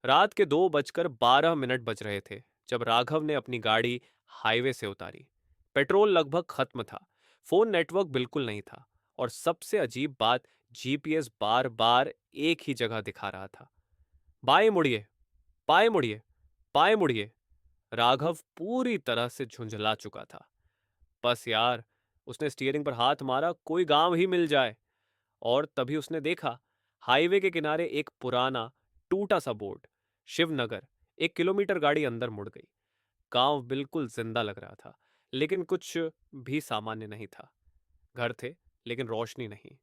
रात के 2:12 बज रहे थे जब राघव ने अपनी गाड़ी हाईवे से उतारी। पेट्रोल लगभग खत्म था, फोन नेटवर्क बिल्कुल नहीं था, और सबसे अजीब बात, जीपीएस बार बार एक ही जगह दिखा रहा था। बाएं मुड़िए, बाएं मुड़िए, बाएं मुड़िए। राघव पूरी तरह से झुंझला चुका था। बस यार, उसने स्टीयरिंग पर हाथ मारा, कोई गांव ही मिल जाए। और तभी उसने देखा, हाईवे के किनारे एक पुराना टूटा सा बोर्ड, शिवनगर। 1 किलोमीटर गाड़ी अंदर मुड़ गई। गांव बिल्कुल जिंदा लग रहा था, लेकिन कुछ भी सामान्य नहीं था। घर थे, लेकिन रोशनी नहीं।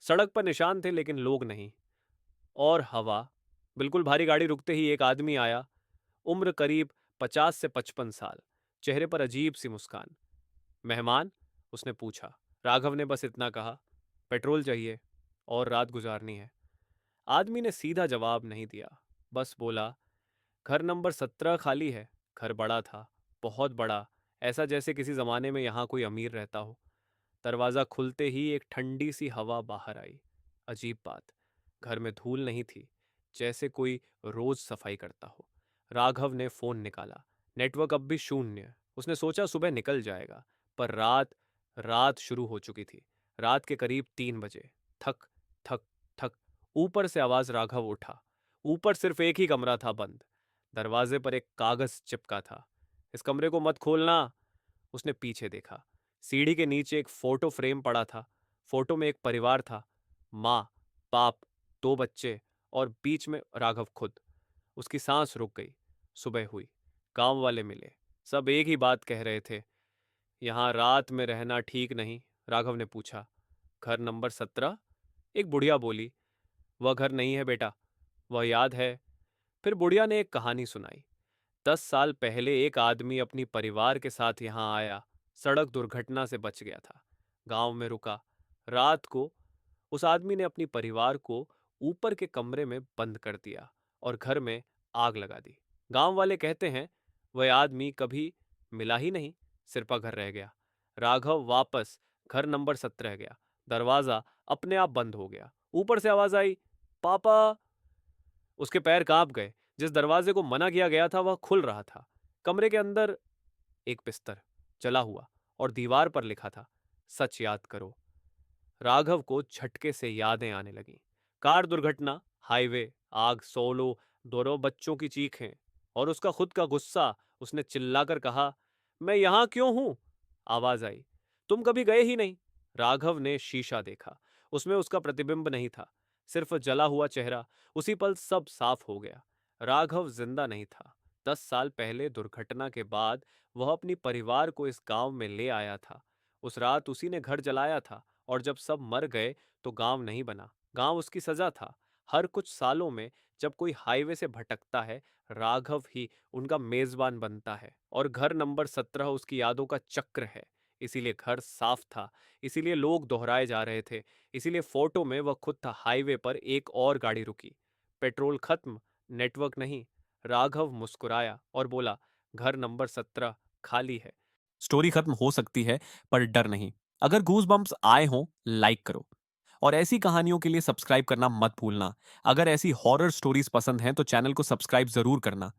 सड़क पर निशान थे, लेकिन लोग नहीं। और हवा, बिल्कुल भारी गाड़ी रुकते ही एक आदमी आया। उम्र करीब 50 से 55 साल, चेहरे पर अजीब सी मुस्कान। मेहमान? उसने पूछा। राघव ने बस इतना कहा, पेट्रोल चाहिए और रात गुजारनी है। आदमी ने सीधा जवाब नहीं दिया, बस बोला, घर नंबर 17 खाली है। घर बड़ा था, बहुत बड़ा, ऐसा जैसे किसी जमाने में यहाँ कोई अमीर रहता हो। दरवाज़ा खुलते ही एक ठंडी सी हवा बाहर आई। अजीब बात, घर में धूल नहीं थी, जैसे कोई रोज सफाई करता हो। राघव ने फोन निकाला। नेटवर्क अब भी शून्य। उसने सोचा सुबह निकल जाएगा, पर रात रात शुरू हो चुकी थी। रात के करीब 3 बजे, थक थक थक, ऊपर से आवाज। राघव उठा। ऊपर सिर्फ एक ही कमरा था बंद। दरवाजे पर एक कागज चिपका था, इस कमरे को मत खोलना। उसने पीछे देखा। सीढ़ी के नीचे एक फोटो फ्रेम पड़ा था। फोटो में एक परिवार था, माँ, बाप, 2 बच्चे, और बीच में राघव खुद। उसकी सांस रुक गई। सुबह हुई। गांव वाले मिले। सब एक ही बात कह रहे थे, यहाँ रात में रहना ठीक नहीं। राघव ने पूछा, घर नंबर 17? एक बुढ़िया बोली, वह घर नहीं है बेटा, वह याद है। फिर बुढ़िया ने एक कहानी सुनाई। 10 साल पहले एक आदमी अपनी परिवार के साथ यहाँ आया, सड़क दुर्घटना से बच गया था। गांव में रुका। रात को उस आदमी ने अपनी परिवार को ऊपर के कमरे में बंद कर दिया और घर में आग लगा दी। गांव वाले कहते हैं वह आदमी कभी मिला ही नहीं, सिर्फ घर रह गया। राघव वापस घर नंबर 17 गया। दरवाजा अपने आप बंद हो गया। ऊपर से आवाज आई, पापा। उसके पैर कांप गए। जिस दरवाजे को मना किया गया था वह खुल रहा था। कमरे के अंदर एक बिस्तर जला हुआ, और दीवार पर लिखा था, सच याद करो। राघव को झटके से यादें आने लगीं। कार दुर्घटना, हाईवे, आग, सोलो, दोनों बच्चों की चीखें, और उसका खुद का गुस्सा। उसने चिल्लाकर कहा, मैं यहां क्यों हूं? आवाज आई, तुम कभी गए ही नहीं। राघव ने शीशा देखा। उसमें उसका प्रतिबिंब नहीं था, सिर्फ जला हुआ चेहरा। उसी पल सब साफ हो गया। राघव जिंदा नहीं था। 10 साल पहले दुर्घटना के बाद वह अपनी परिवार को इस गांव में ले आया था। उस रात उसी ने घर जलाया था, और जब सब मर गए तो गांव नहीं बना, गांव उसकी सजा था। हर कुछ सालों में जब कोई हाईवे से भटकता है, राघव ही उनका मेजबान बनता है, और घर नंबर 17 उसकी यादों का चक्र है। इसीलिए घर साफ था, इसीलिए लोग दोहराए जा रहे थे, इसीलिए फोटो में वह खुद था। हाईवे पर एक और गाड़ी रुकी। पेट्रोल खत्म, नेटवर्क नहीं। राघव मुस्कुराया और बोला, घर नंबर 17 खाली है। स्टोरी खत्म हो सकती है, पर डर नहीं। अगर गूज बम्प्स आए हों, लाइक करो। और ऐसी कहानियों के लिए सब्सक्राइब करना मत भूलना। अगर ऐसी हॉरर स्टोरीज पसंद हैं तो चैनल को सब्सक्राइब जरूर करना।